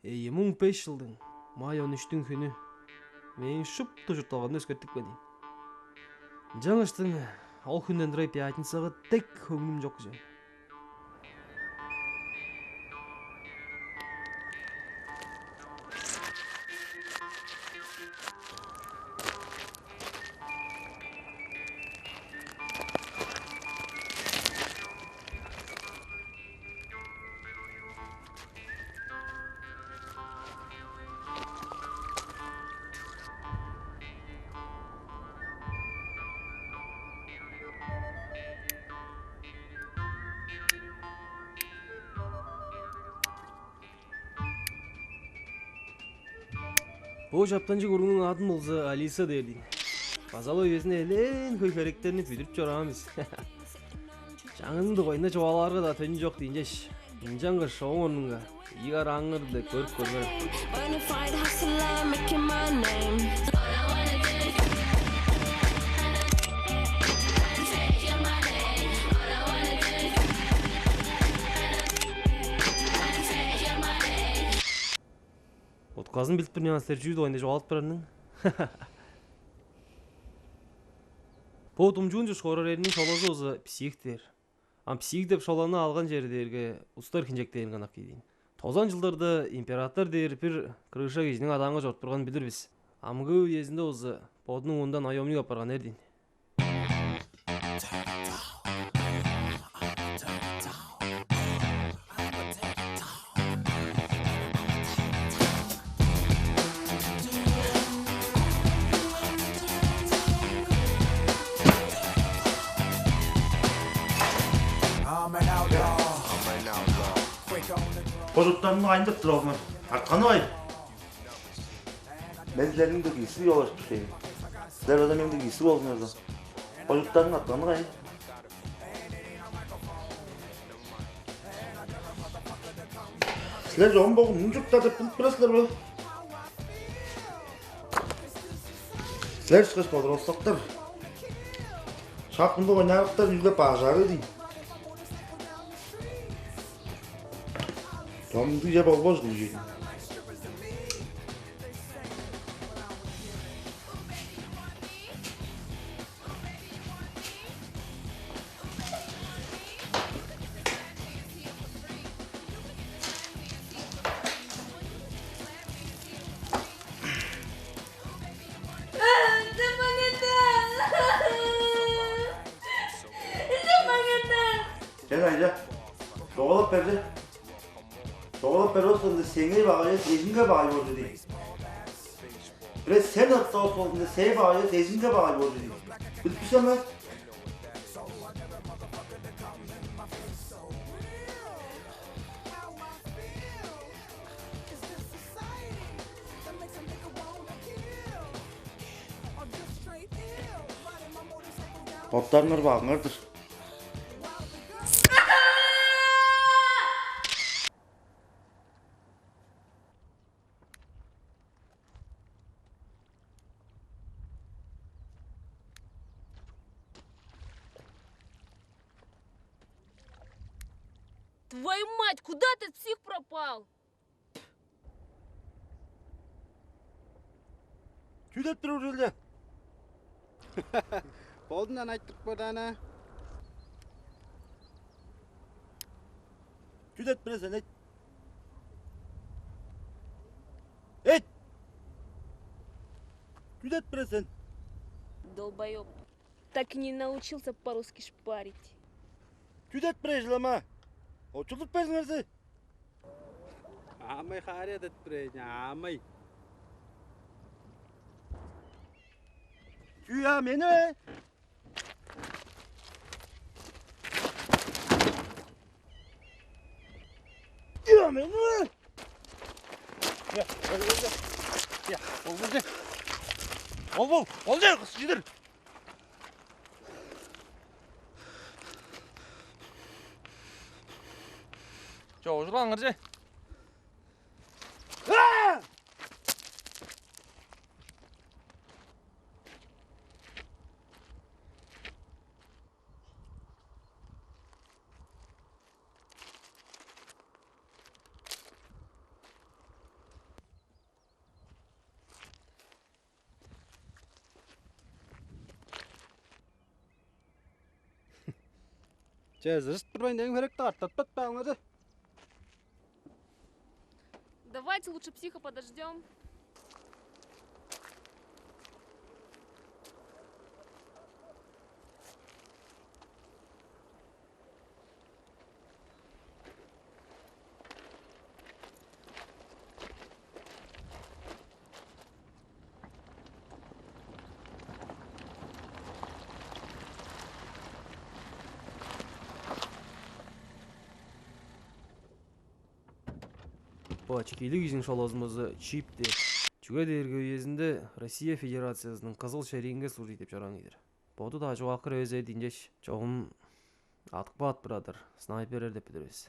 2005 жылдың май 13-тің күні мен шыпты жұртталғанды өзгерттік бе дейін. Жаңыштың ол күнден дұрай пятницаға тек көңілім жоқ жен. О жаптанчы көргөнүн атын болса Алиса дердин. Базалы өзүнө элен көй керектерини бүдүрүп жорамыз. Жаңыңды койунда чобаларга да төнү жок дейин жеш. Инжанга шоңорнунга игар аңырды көрүп көрмөр. Отказын билип турган стерчүүдү ойнда жоголуп барарның. По тумжуун жошкорор эринин шолосу оза психтер. Псих деп шоланы алган жердерге устар кинжектеген канак кейдин. Тозан жылдарда император дер бир крыша кишинин адамга жорт турганын билирбиз. Амгы уездинде оза поднун ундан наемник апарган эрдин. Bozuklarını ayındıp duralım. Artkanı ay. Bezlerinin de giysi yolaştı şey. Sizler o zaman da giysi olmuyordu. Bozuklarının artkanı ay. Sizler yoğun boğum muncukta da pılıp burasılar bu. Sizler çıkış bodur olsaktır. Şapkında oynarıklar yüzde bağışarı değil. Tam bir cevap olmaz mı diyeceğim. Gel Ayca. Doğalıp verdi. Doğalıp ver olsun da seni bağırıyor, tezimde bağırıyor dedi. Biraz sen hatta olsun da seni bağırıyor, tezimde bağırıyor dedi. Bilmişsem ben. Otlarınlar bağırdır. Твою мать, куда ты, псих, пропал? Tüylet bir uğruyla. Boldan ayttık bodana. Tüylet bir sen et. Et. Tüylet bir sen. Долбоёб. Так и не научился по-русски шпарить. Tüylet bir ejlama. Oçulup bezmersi. Amay xariyat ettireyni, amay. Tüya meni. Tüya meni. Ya, ya, oldu. Oldu, kız gidir. 저 오주랑 그러지? Жезіс тұрбайын деген керекті артатпат бағыңызы. Давайте лучше психа подождем. По чекейлік ізің шолозымызы чип деп. Чүге дергі уезінде Россия Федерациясының қызыл шеринге служит деп жаран едір. Боду да жоғақыр өз әдіндеш жоғым атықпат бұрадыр, снайперер деп бідіріз.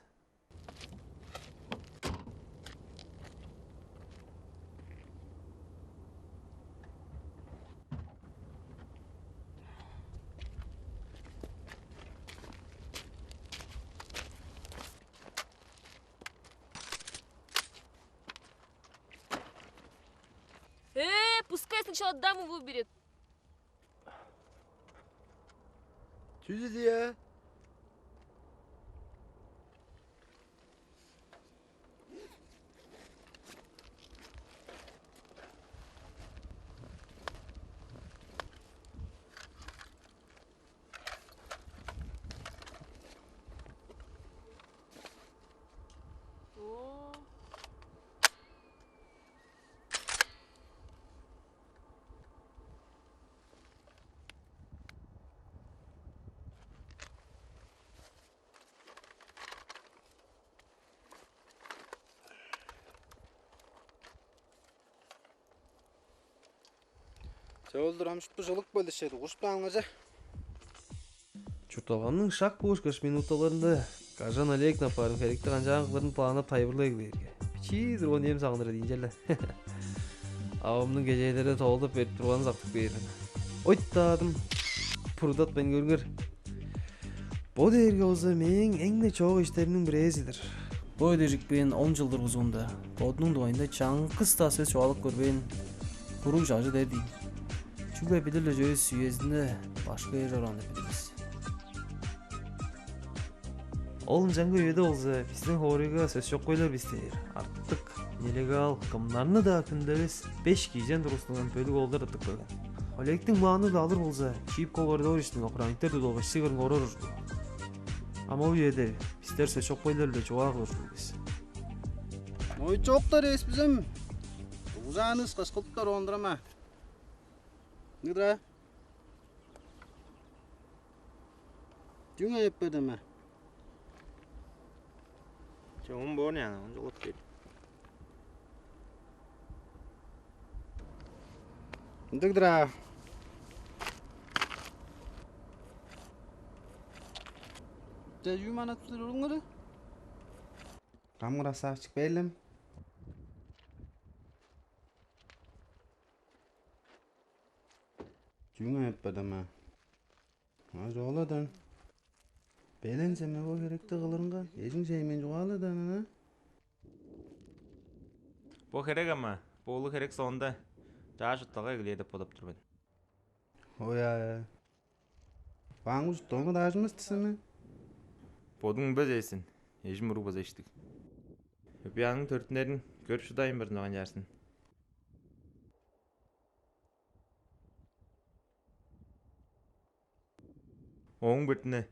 Пускай сначала даму выберет. Түзі де. О, Жолдырамышпы жылық бөлішеді, ұш бағыңызы. Чурталғанның шақ бош минуталарында Кажан Олег напарын керекті қанжаңғыларын планып тайбырлайық берге. Пичидір оны ем сағындыры дейін жәлі. Ауымның кежейлері толдып беріп тұрғаны зақтық берін. Ойтадым, пұрудат бен көргір. Бұл дерге олза мен әңне чоғы іштерінің бір әзідір. Бұл өдежікпен 10 жылдыр ұзында. Бұдының дуайында чаңқы стасы çoğalık көрбен құруq жағы дер дейін. Чүгі білілі жөз сүйезінде башқа ер оранды біліміз. Олын жаңғы өйеді олза, біздің хориға сөз жоқ қойлар біздер. Арттық, нелегал, кымнарны да күндеріз 5 кейжен дұрыстыңын бөлік олдар ұттық бөгін. Олектің маңы да алыр болза, чип колоридоричтің опраңтер дұдолға сығырын қорар ұжды. Ама өйеді, біздер сөз жоқ қойларды жоғағы ұжды біз. Ой çoğuqtar es bizim. Uzanız kaskılıklar ondurama. Nidra? Cüңe yapmadı mı? Çoğun bu ne yani? Onca ot değil. Nidra? Cüğmana tutur olunları? Kamera sağçık beylim. Cüğe yapmadı mı? Az oğladan. Belen seme bu gerekti kılırınga. Eşin şeymen çoğaladan ana. Bu gerek ama. Boğulu gerek sonunda. Caş ıttağa güleyedip olup durben. Oya. Bağın uçtuğunu da açmıştı mı? Bodun bez eysin. Ejim uru boz eştik. Öpüyanın törtünlerin görüp şudayım bir noğan yersin. Oğun bütüne.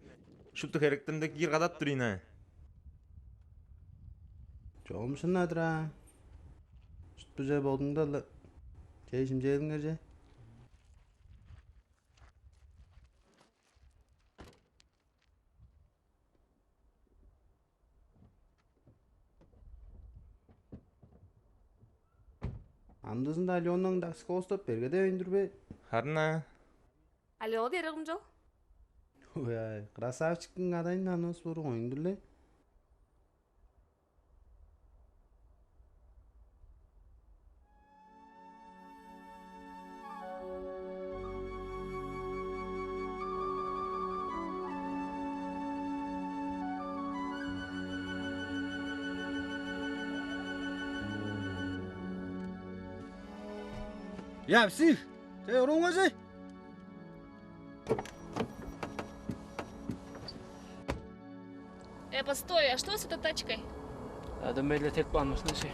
Şuttu gerektirindeki gir kadat durayın ha. Çoğumuşsun Nadra. Süt büze boldun da Keyşim ceydin gece. Andızın da Alyon'dan da sıkı ostop berge de öndür be. Harına. алло, дерегім жол. Oya, krasavçıkın adayın nanos boru oyundur le. Ya psih, saya orang aja. Стой, а что с этой тачкой? Дөмбейле тек банмышны ше.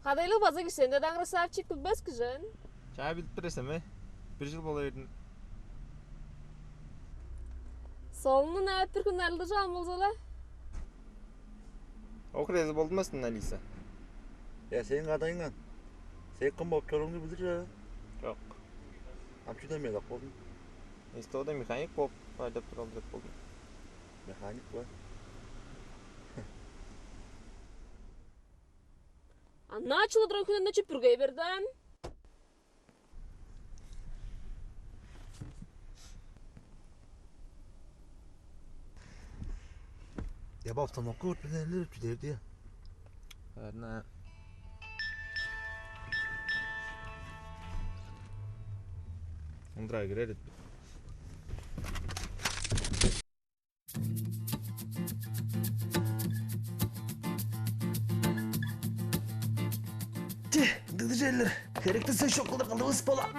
Kadaylı baza gitsen de dağırı sahip çıkıp bez kızın. Çay bilip biresem bir yıl bola verdin. Solunun evet bir gün ayrılacağım olsalar. O krezi bolmasın Alisa. Ya senin adayınla. Sen kim bop torunu bilir ya. Yok. Amçı demedik oğlum. İşte o da mekanik bop. Faydap duralacak buldum. Mekanik var. Anna açılı duran gününde çüpürgeyi birden. Ya bop tam oku ötmedenler ötülerdi ya. Karna. Ondra girer et. Dıdıcılar, gerekirse şoklar kalıbız bala.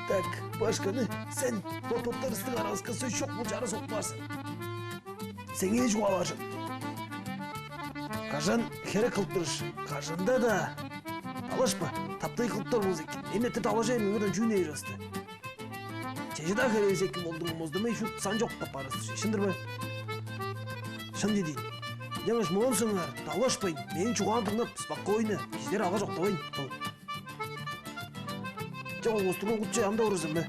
Tak, başkanı, sen toplar ıslık arasında söz şok bulacağını sokmarsın. Sen hiç kovarsın. Kajan, kere kılıptırış. Kajanda da. Alışma, taptayı kılıptır bozuk. Ennette talaşayım ömürden cüğüne yarastı. Çeşi daha kere zekim olduğumuz demeyi şu sancok taparız. Şındır mı? Şın dediğin. Yanlış mı olsunlar? Dalaşmayın. Benim çuğan tırnap, спокойно. Bizleri ağa жоқтабайын. Жау остырған құтчай анда ұрызым бі.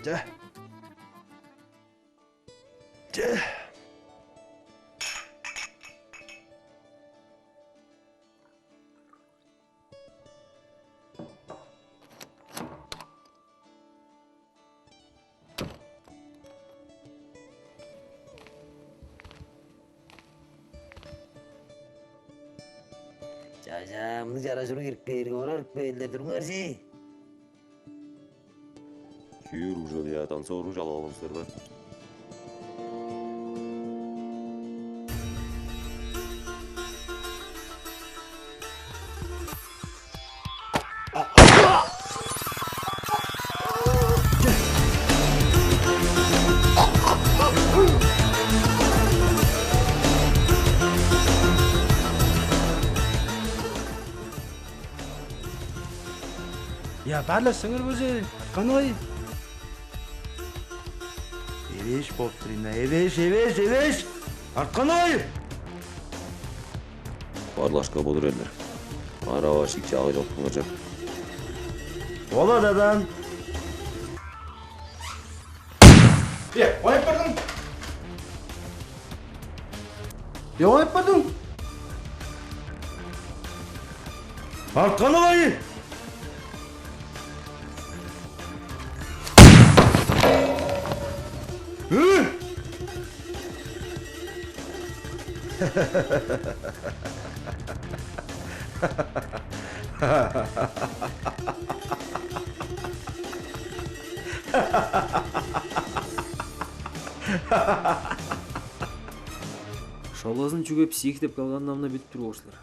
Жа. Жа. Jaja, mını jara şunu kirkpeyirge orar kirkpeyirle durun arsi. Kүйір ұжыл я танцор ұжал алымсыр ба. Ya bәрлі сіңір көзе, қанай? Eveş Boptrina, eveş. Artkan oy! Барлашқа болыр әлдер. Арава шикчағы жоқ болacak. Ola dadan. Oyып бардың. Oyip bardın. Arkanı olayı. Hı? Шоласын жүге псих деп қалғанын амна біліп тұр осылар.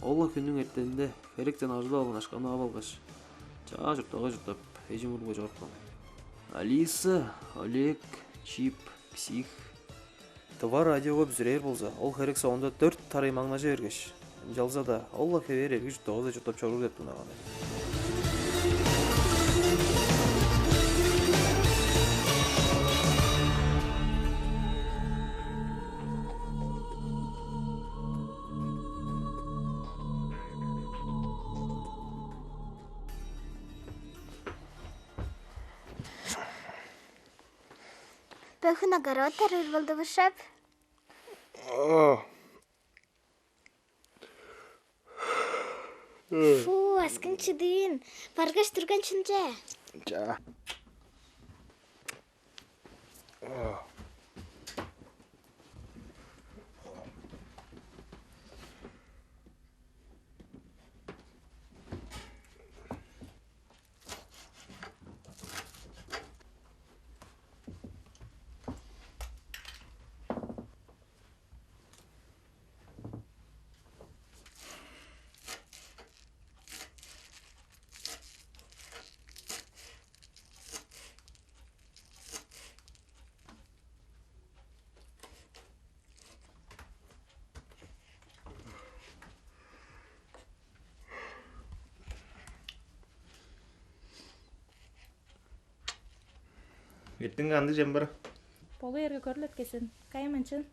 Алла күннің ертеңінде керектен ажды алын ашқаны абалғаш. Жа жұрттаға жұрттап, ежім ұрға жарыққан. Алиса, Олег, Чип, псих. Това радиоға бүзірер болса, ол керек соғында 4 тарай маңна жергеш. Жалса да, Алла кевер ергі жұрттаға да жұрттап чорғыр деп тұнағаны. Бөхін агара тарыр болды бұшап. Фу, аскын чыдын. Барғаш тұрған чынжа. Жа. Еттің қанды жем бар. Полы ерге көрілет кесін. Кайымыншын.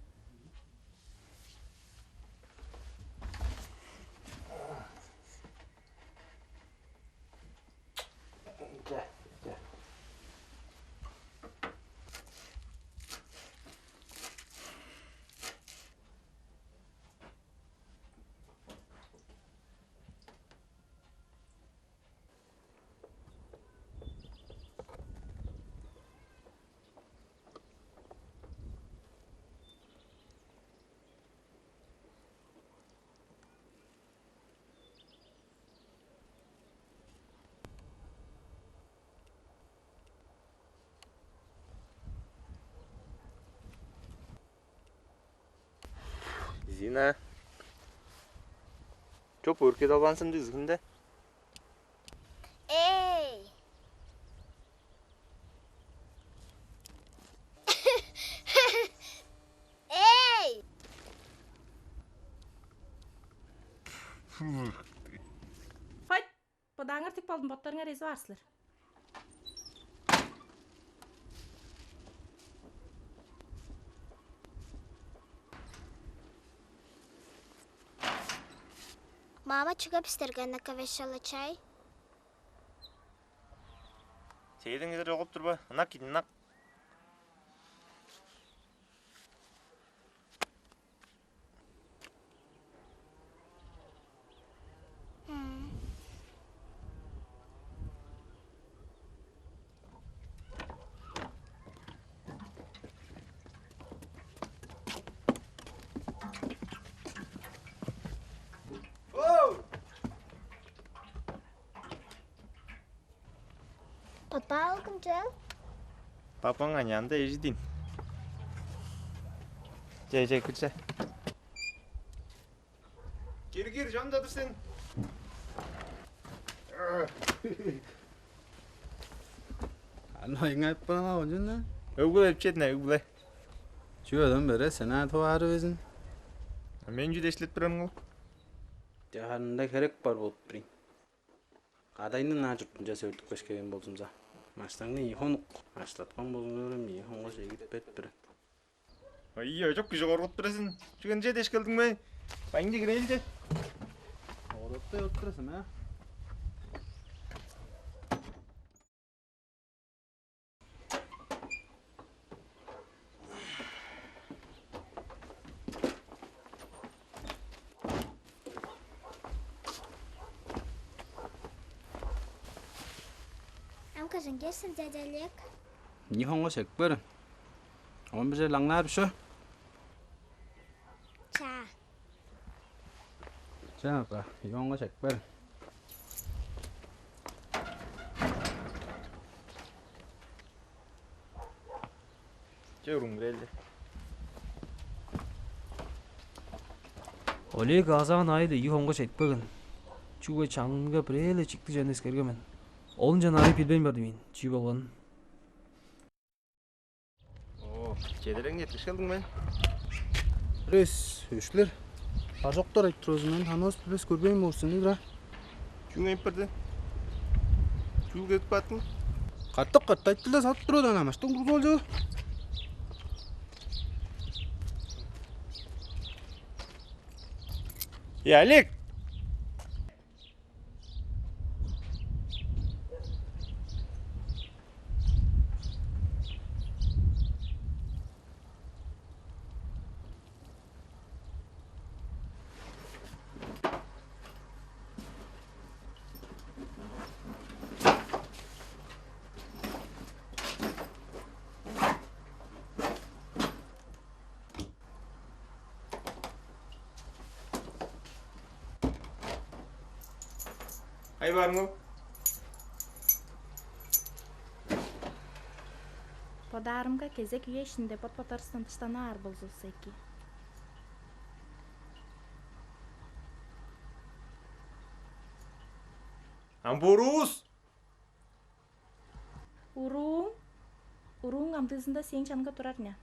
Зина. Çok ürkek albansın düzgünde. Эй! Эй! Файт! Бұдаңыр тек болдың, боттарыңа резі барсылыр. Мама чуга пістергенна кавешалы чай. Сейдің езір оғып тұр ба? Нақ кетін, нақ. Папа алғым жел? Папаң анянда еждейін. Жай, күтсі. Кер, жанда тұрсын. Anlayın hep bana olacağını. Ögül öpçetine, ögül. Şu adam beri sana tuvarı vezin. Мен жүді ешлет бірін ол. Jahanında gerek var bu brin. Adayını nacırtın jasa öldük başkayın bolsumza. Maçtаңны ихонук. Маçlatқан болуң өрім ихонға жегіп бет бір. Ой, жоқ күші қорғыт біресін. Жүген жет ешкілдің бай. Байыңды кірел же. Ороттай отырасың, ә? Қашан келсін дәдәлек? Нихонго секбер. Он бизе лаңнар бишо. Ча. Чака, нихонго секбер. Жөрүң келди. Олег азаган айды ихонго жетпеген. Чуга чаңга биреле чикти жана эскергемен. Олон жана айып билбейм барды мен. Чүй болгон. О, жедерең жеткиш келдиң бе? Рес, өшлер. Ажоктор айтып турозунан таныс билбес көрбейм болсын ира. Чуң эмперди? Чуң кетип баттың? Каттык каттайтты да сатып турудан амаштың болжу. Олег! Ай барыңыз? Подарымға кезек үй ішінде пат-патарыстан тыштана ар болзулса эки. Амбурус! Уруң амтызында сен чанга турарня.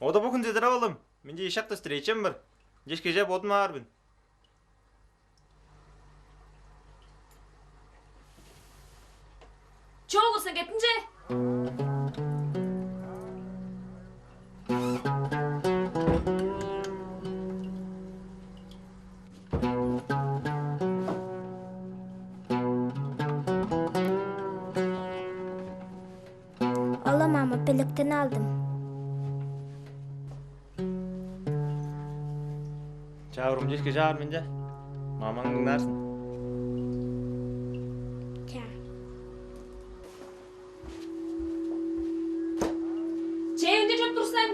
Ода бу күн жедер алым. Менде ишакта встречам бар. Жешке жеп одма арбын. Çoğulusun getince. Ola mama pelekten aldım. Çağırım jешке жаар менде. Мамаң дыңдарсын. Ча. Çeyinde çok dursan.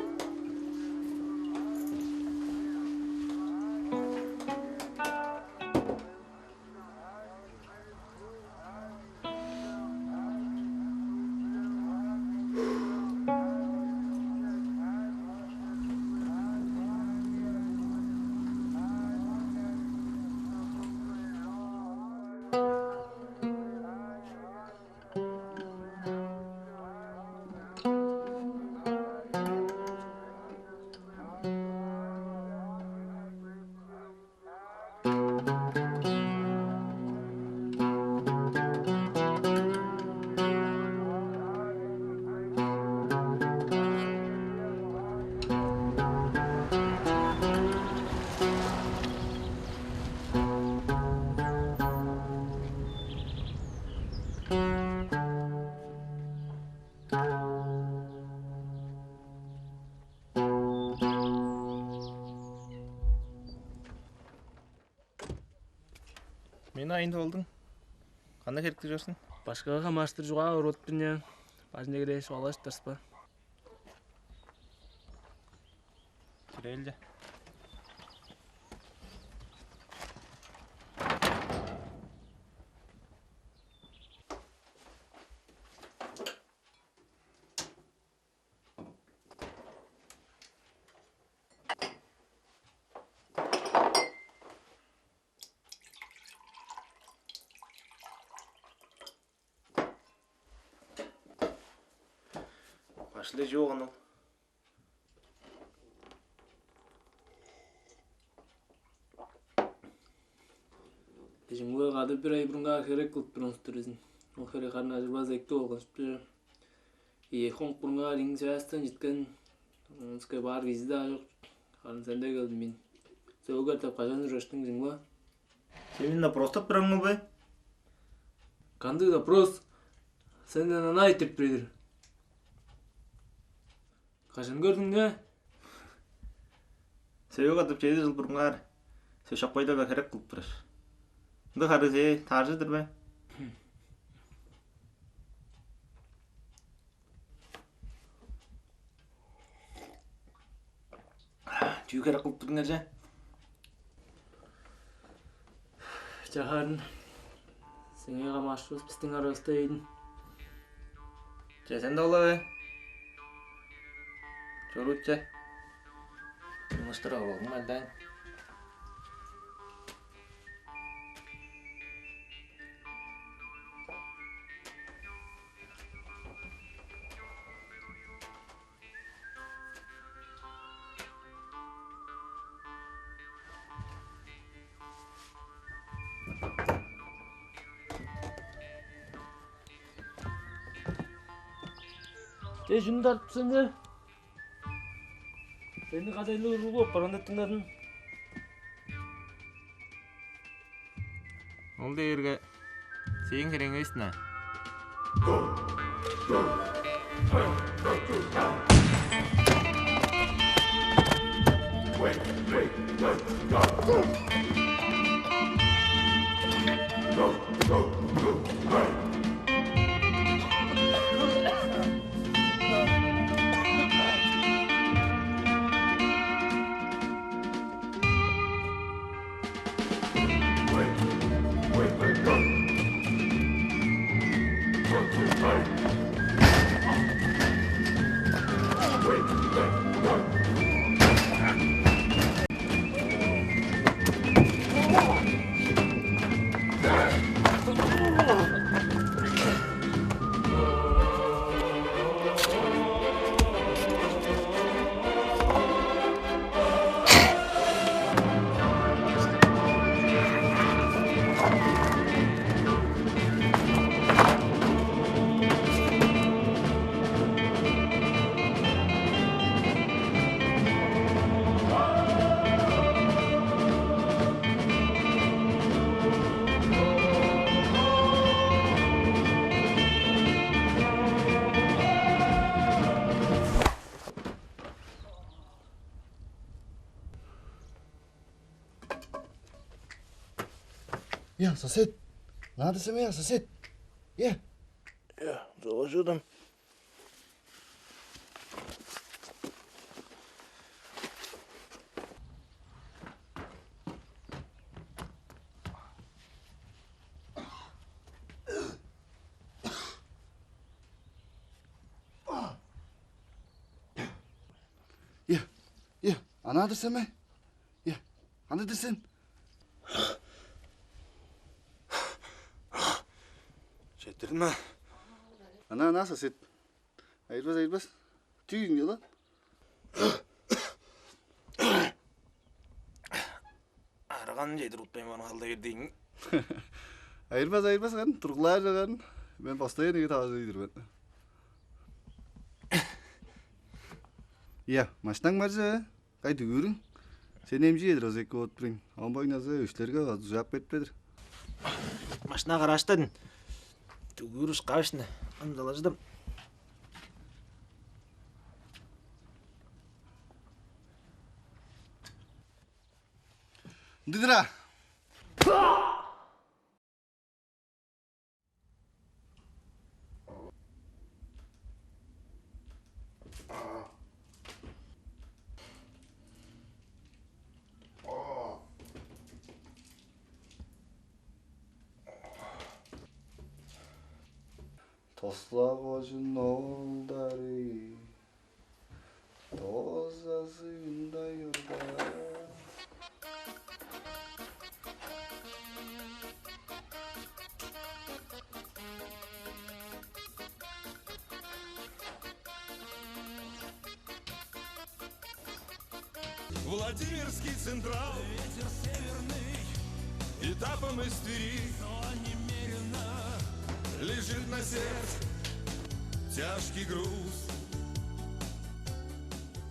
Мені айында болдың. Қандай керекті жүрсің? Башкага камаштыр жуга урут бине. Бажында кере шолаш тырспа. Жүрелді. Başlı жоғын ол. Эжимге кадыр бир ай бурунга керек кылып турмуштур өзүн. Ол керек карна ажырбаз экти болгончу. Хонг бурунга ринг связьтан жеткен. Онскай бар визи да жок. Карын сенде келдим мен. Сөөгөр тап качан жүрөштүң жиңба? Сен мені просто тұраңмы бе? Кандый допрос? Сенден ана айтып бердир. Качан көрдүң не? Сөйөк атып 7 жыл бұрынғар. Сөй шақпайдаға керек қылып тұраш. Бұнда қарыз таржыдыр бе? түү керек кылып турдуңар жа. Жахан. Сеңе камашыбыз биздин арабызда эйдин. Жа сен да ола. Чорутча. Мыштыра болгон малдан. Те şunu tartışsın ya. Seni kadaylı ruhu parandattın. Ол дээрге сен керең өйсүнө. Я, сосед. Надо се я, сосед. Я. Я, доложудам. Я, ана десеме. Я, ана десен. Жетtirdim ha. Ана сосед. Айырбас. Түйін ела. Араған жетір ұтпайым бана қалда бердейін. Айырбас қан, тұрғылар жаған. Мен постоянно ге таза үйдірмен. Я, маштаң баржа. Қайты көрің. Сен емжі едір аз екі отпырың. Амбайназы өшлерге жап бетпедір. Машина қараштадың. Түгіріш қашына. Амдалаждым. Дидра! Тослағожын олдары тозасындай үрда. Владимирский Централ, ветер северный, этапом из Твери, но немерено лежит на сердце тяжкий груз.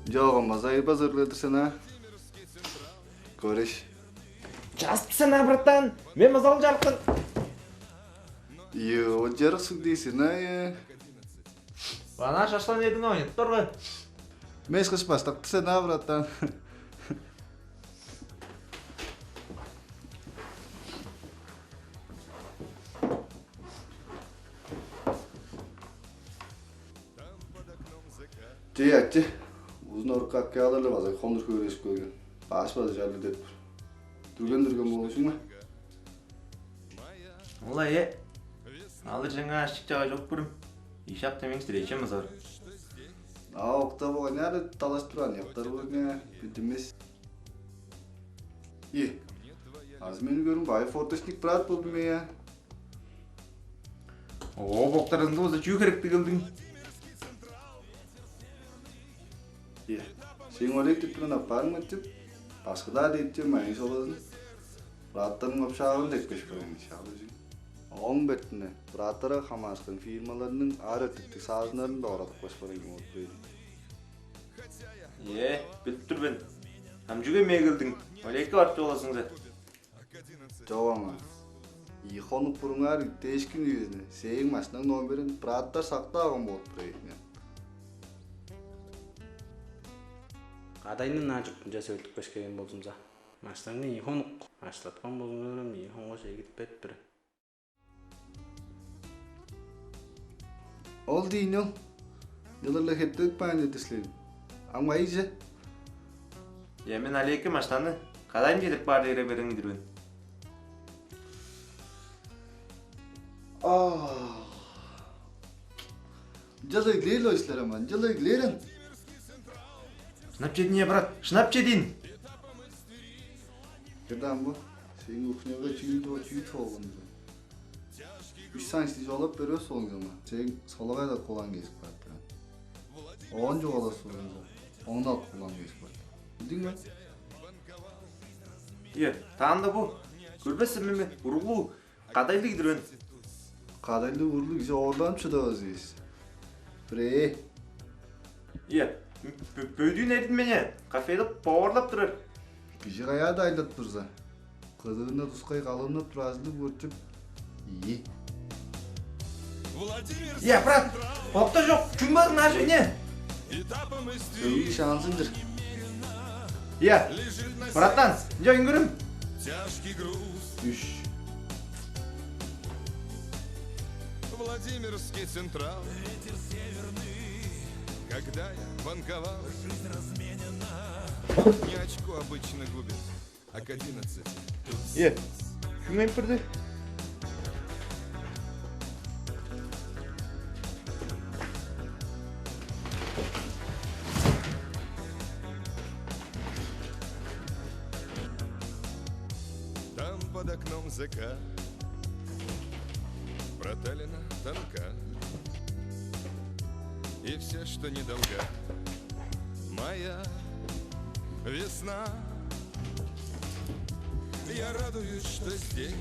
Жоғым, айырбас өрлетірсен, а? Көреш. Жаспысың, браттан. Мен мазал жарқын. О жарықсың дейсің, а? Бана шашлан едің ойын, тұрғы. Мес қышпас, тақтысың, а, браттан? Че, Uzun orkak kağılarla bazı kondur köreşip koygan. Baş bazı jarlı deyip. Durgan boluşun mu? Olay alır жаңа ашық жаға жоқ бұрым. Еш аптамен встречамыз бар. Okta bu nerede talaştıran yaptılar bu ne bildiğimiz. İyi. Az beni görün bay fortesnik brat bu bir ya. О, боқтарыңды осы жүү керекті кілдің. İyi. Sen öyle tipten yapar mı tip? Başka da deyip mayıs olasın. Bratların kapşağını tekpeş koyun inşallah. Oğun betine, bratlara Hamas'ın firmalarının ağrı tüttük sağızlarını doğradık başparayım oldu. Біліп тұр бен. Жүге мегілдің. Öyle барып жоласыңыз. Жоқ ama. İyi konu purunlar değişkin yüzüne. Seyin maçtan nomberin bratlar saqtağın болып бірейіне. Адайны нажып жаса өтүп бешкеген болсумза. Маштаңны ихонук аштаткан болсуңар ихонго шегит бет бир. Ol dino. Yıllarla heptik payını tisledim. Ama iyice. Мен Алеке маштаны қадайым келіп бар дере беріңдір бен. Жылы глейло işler ama. Жылы глейлен. Шынап жедin ya брат, шынап жедin. Kırdan bu. Senin ukneva çiğit olgun. Üç sançlı jolap veriyorsa olgun ama. Senin solağa da kolan gezip var. Onca olası olgun. Onu da kolan gezip var. Bildin mi? Тағында бұл. Көрбесім мен ұрғылу қадайлы кедір бен. Қадайлы ұрғылу кеше ордан çıda өзейіз. Бірей. Бөйдүйін әдін мене. Кафеді пауырлап тұрар. Кеше қая да айлап тұрза. Қыдығына тұсқай қалынып тұразылы көртіп. Ие. Брат, опта жоқ. Күн бардың ажы не? Сөйгі шансынdır. Браттан, жайын көрім. Үш. Владимирский Централ. Когда я банковал, не очко обычно губит, а к 11. Күн әйпірді. Там под окном закат, проталина тонка, и все, что недолга, моя весна. Я радуюсь, что здесь,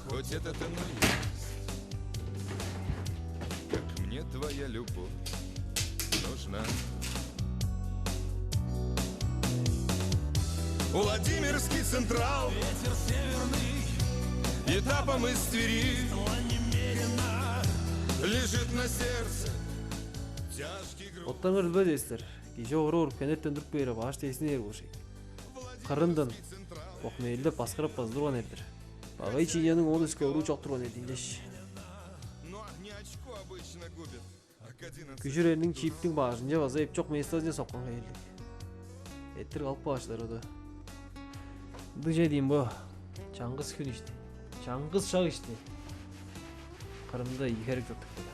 хоть этот иной есть, как мне твоя любовь нужна. Владимирский Централ, ветер северный, этапом из Твери, лежит на сердце тяжкий груз. Оттаңыр білбедестер. Кеше ору ұрып кәнеттен дүріп бері баш тесіне ер болшек. Қырындын оқмейлді басқырып баздырған ердір. Бағай чейенің оны үске ұру чоқтырған ердіндеш. Күшірерінің чиптің бағышынша база еп чоқ местазіне соққан қайылдық. Еттір қалып бағыштар ода. Бұл жай дейін бұл. Чаңғыз күн ішті. Чаңғыз шақ ішті. Қырымда екерік жоқтық болды.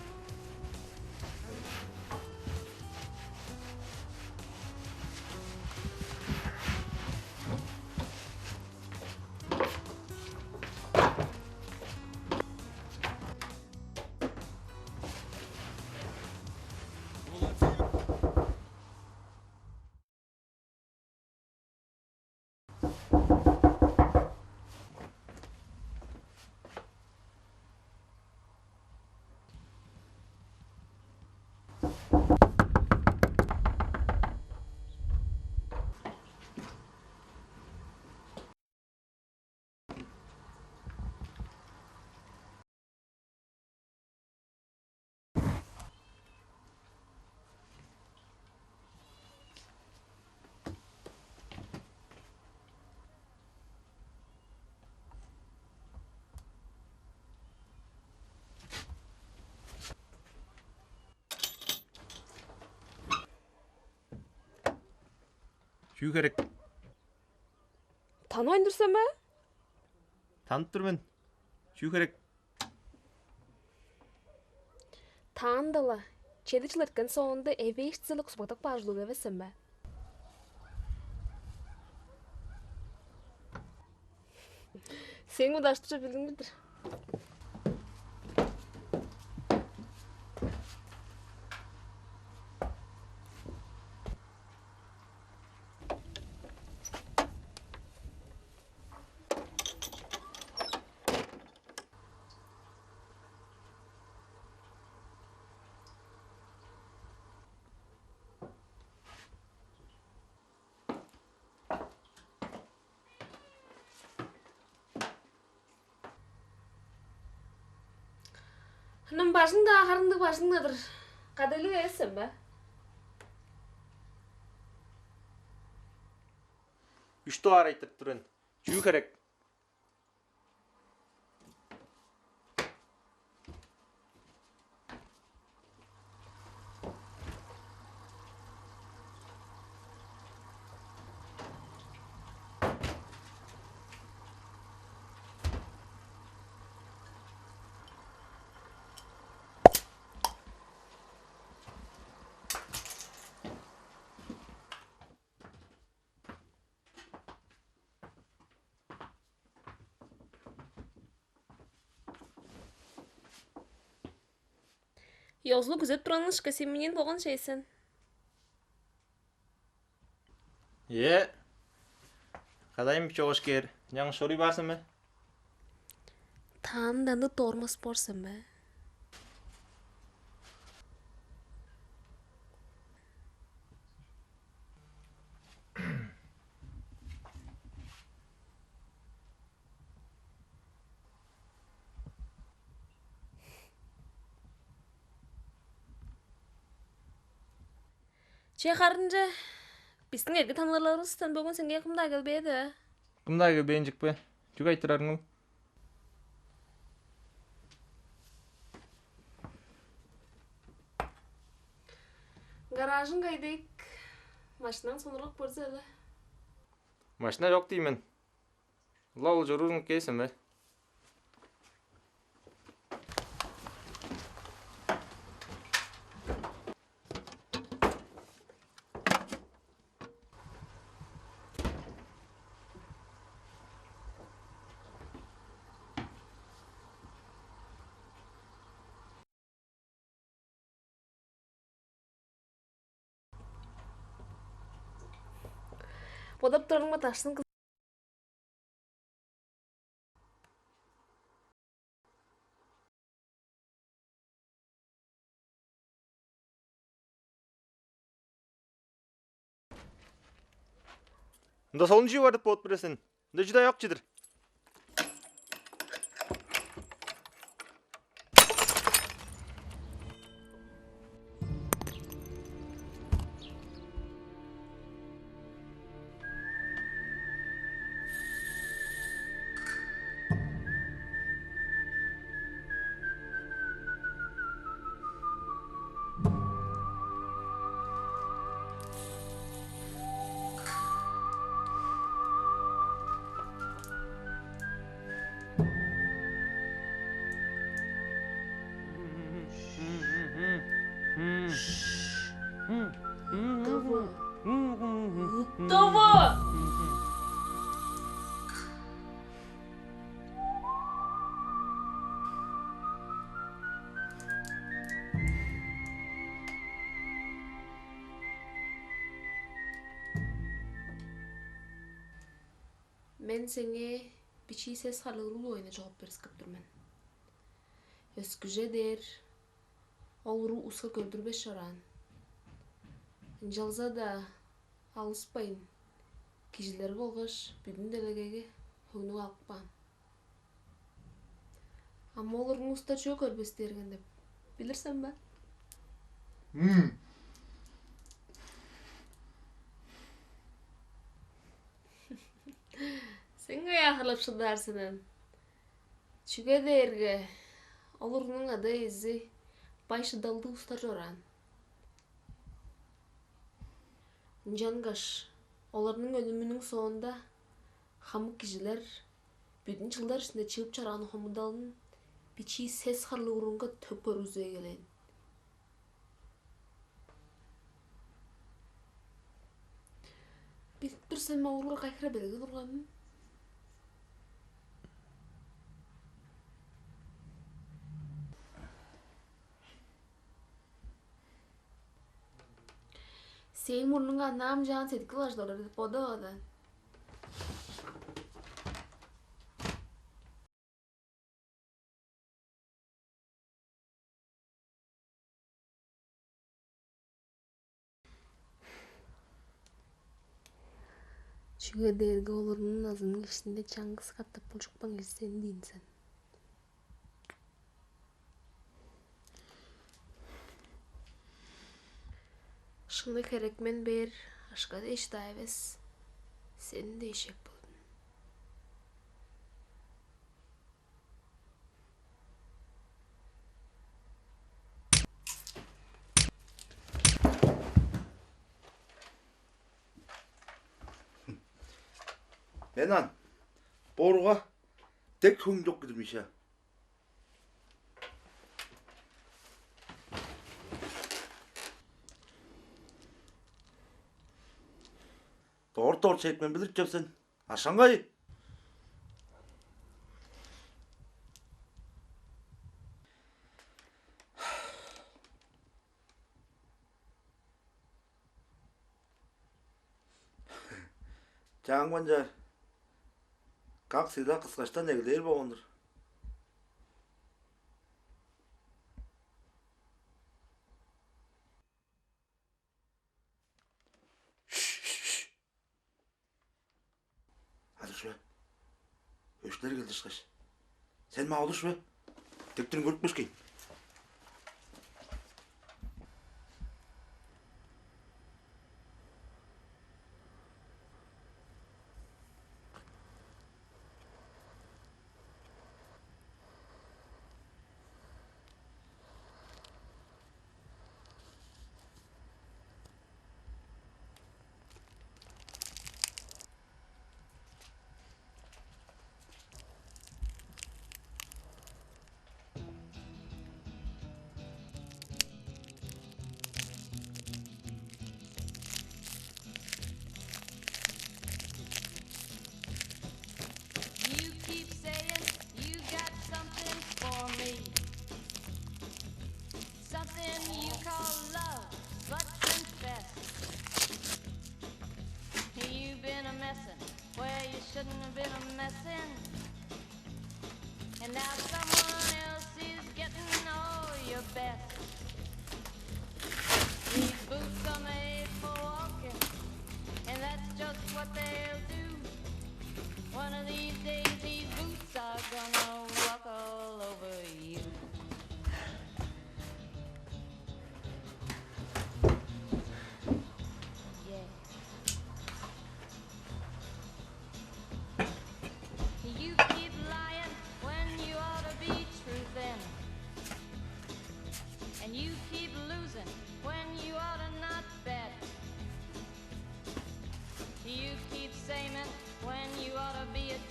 Чүү керек? Танымайын тұрсам ба? Танып тұрмын. Чүү керек? Таандала. Чеді жылыртқан соңында әве іштілі құспақтақ бажылуға весім ба? Сен ұдаштыша білдің білдір. Hınım başında, harındı başındadır. Kadaylı gelsin be. Үшті арайтып тұрын. Чүү керек? Yozlu güzet duranın şıkası menен болған şeysin. Қадайым чоғыш кер. Жаңы шори барсын бе? Таанданды тормас борсын be. Чехарынca біздің ерге таныларымыздан бүгін сенге кімді келбеді? Кымдағы бейінжік бе? Жүк айтырарың ол? Гаражын қайдайық. Машинаң сонырақ көрсе әлі. Машина жоқ деймін. Лол жүруің кейсін бе? Бодап тұрдың ба таштың қыз. Мұнда солын жүй бардып болып біресін. Мұнда жүдай ақ жедір. Това! Мен сеңе бичи сес халырулу ойна жооп берискип турмун. Өскүже дер, олуру уска көрдүрбеш жаран. Жалза да алыспайын. Кижилер болгош бүгүн делегеге хөнү алпан. Амма олордун уста чөө көрбөстерген деп. Билирсен ба? Sen ayaklıp şıdarsının. Çüge derge. Olurunun adı izi. Başı daldı usta joran. Cangaş. Оларның өлімінің соңында хамык кишилер бүтүн жылдар ішінде чыгып чараны хомудалын бичи сес харлы урунга төп көргүзө келен. Билип турсам оорулар кайкыра белге турганмын. Senin burnunga nam can tetkil açtılar dedi poda da. Çünkü dergi olurunun azının içinde çangısı katıp buluşukpan geçsen deyinsen. Şunu kerek men ber, aşka da iş daivez. Senin de işek buldun. Benan, boruğa tek hüng yok gidilmiş ya. Doğru çekmen bilir kimsin? Aşangay. 장관자 각 세다 kıskançtan egler boğundur. Hadi şöyle. Öşler geldi çıkış. Sen mağdur şöyle. Tektirin görükmüş ki. Shouldn't have been a messin', and now someone else is getting all your best. These boots are made for walking, and that's just what they'll do. One of these days these boots are gonna walk all over you.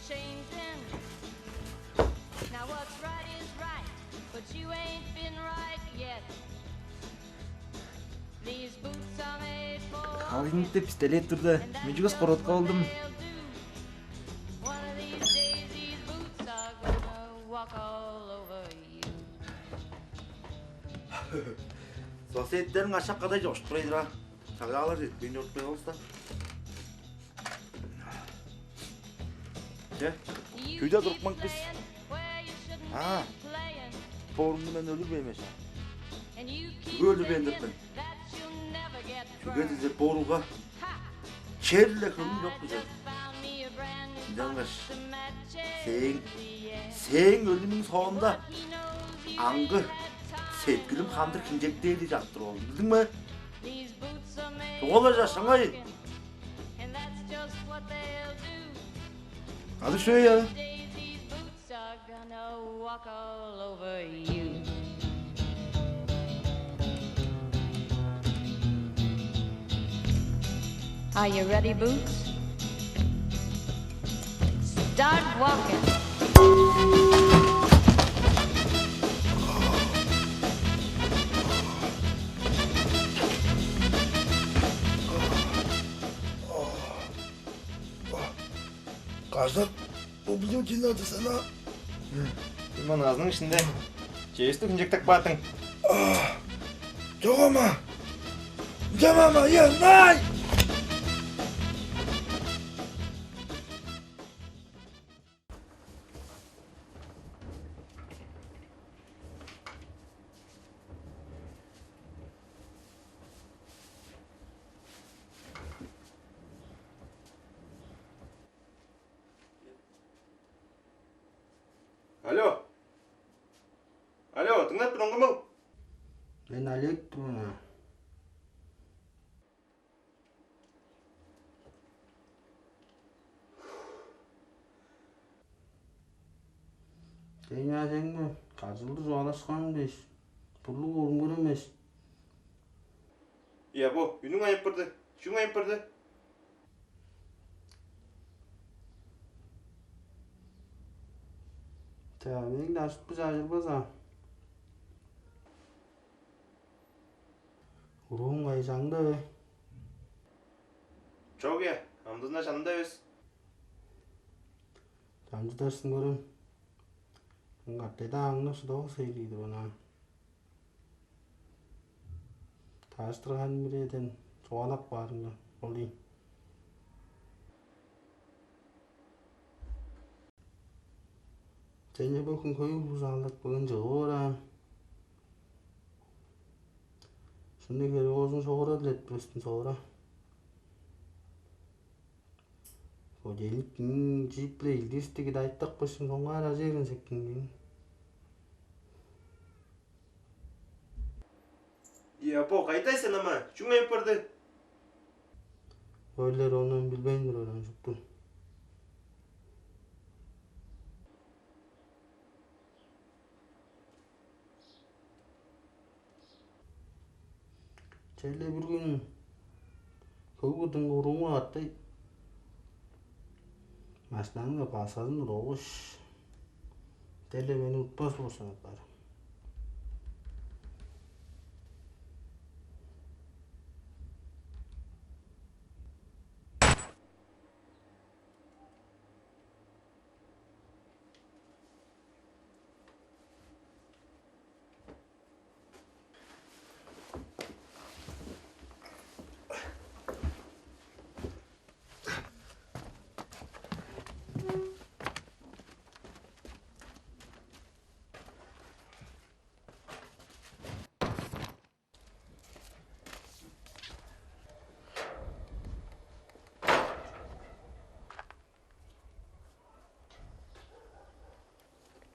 Changing. Now what's right is right, but you ain't been right yet. These boots are made for Калгинде пистолет турда. Мен жүгөс коротко болдум. one of these days these boots are gonna walk all over you. Sosyetlerin aşağı kadar coşturaydıra. Sağdağlar beni örtmeye olsa. Ne? Köyde durmak biz. Ha. Formundan ölür beymez. Öldü bendirdim. Çünkü dize boruğa çerle kılın yok güzel. Yalnız sen ölümün sonunda angı sevgilim kandır kinecek değildi jaktır oldu. Bildin mi? Doğulacaksın hayır. Hadi şöyle ya. Are you ready, Boots? Start walking. Каждак, bu bizim киноды sana. Иман азының ішінде. Жесті күнжектік батың. Жоқ ama. Jamama ya, nay! Алло. Алло, тыңдап тұрың қымыл? Мен Олегпін. Сен әжеңді қазылды жоғаласқан беш. Бұрлы орын көремес. Иә, бұл, үйінің айып бірді. Шың айып бірді. Тәбең дашып біз ажырбаза. Ұруын қайсаңды. Жоқ, иә, амдызына жанында өз. Жанжыдарсын көрін. Қаттайда аңны сұдағы сейлейді бұна. Таштырған бір еден жоғалап барыңды. Олей. Және бүкін көйіп ұзалдық бүгін жығы ора. Шынды кері өзің соғыра білет бірістің соғыра. Көделік жип біле илдестігі дайттақ бөшін соңға ара жерін сәккен кейін. Иә, бұл, қайтайсың ама? Шың айып бірді. Öylер onun bilbeyindir öyle çıktı. Çelle bir gün kavudun uğrumu attı. Maçlarını da pasadın doğuş. Çelle beni utmaz olsun atlar.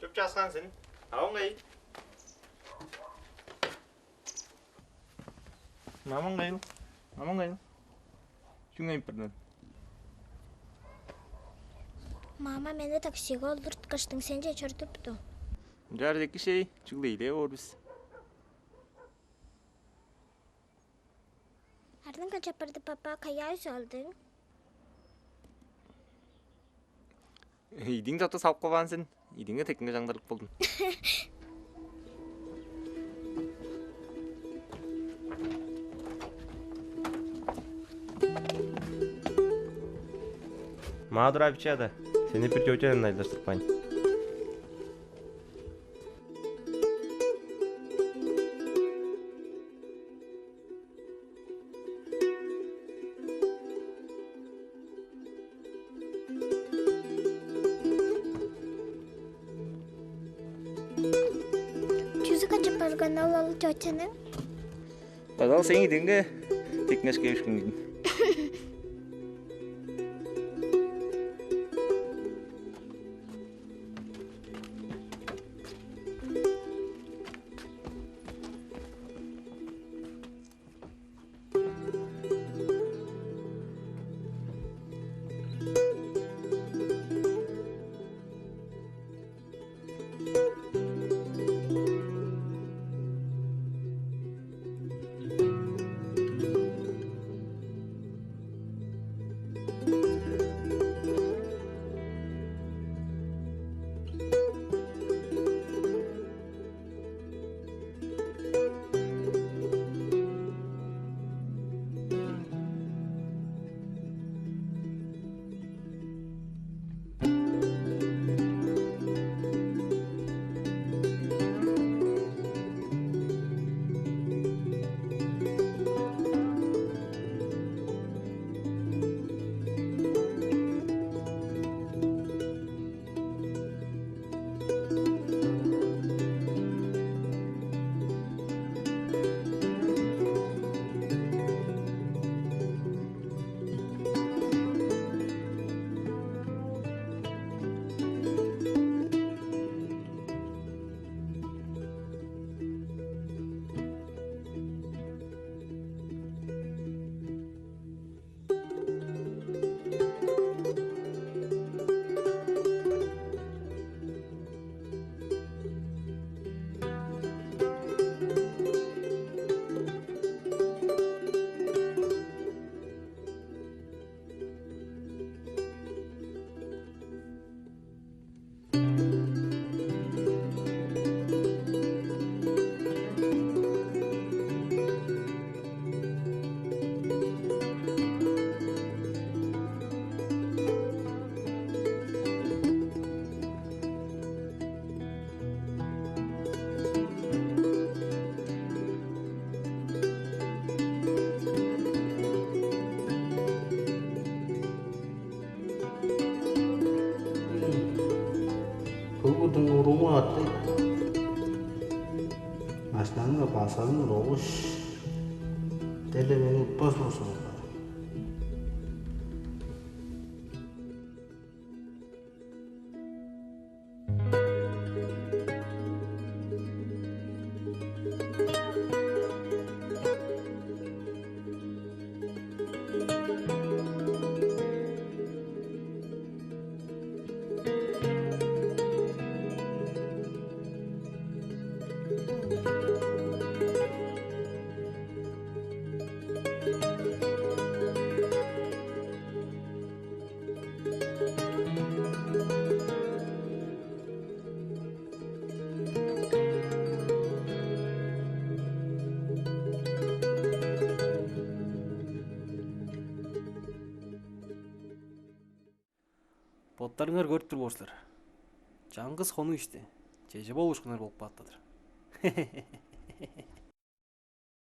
Çok çalışkansın. Ağın kayı. Mamın kayı. Mamın kayı. Şun kayı birden. Мама мені таксиға алдыртқыштың, сен же чөртіпті. Жардaki şey çıglıyla or biz. Ардың қачапырды папа қая алдың? Үйдің заты салып қалғансың. Үйдіңе текінге жаңдырып болдың. Мадыр обещада. Seni bir çocuğun aylaştırmayın. Жүзі қачапырған алалы тетенің? Bazal sen gidinge tekneş gelişkin gidin. Саңа басанын оғыш. Делемені бас болсын. Боттарыңар көріп тұр болсылар. Жаңғыз хону ішті. Жеже болушқынар болып баттадыр.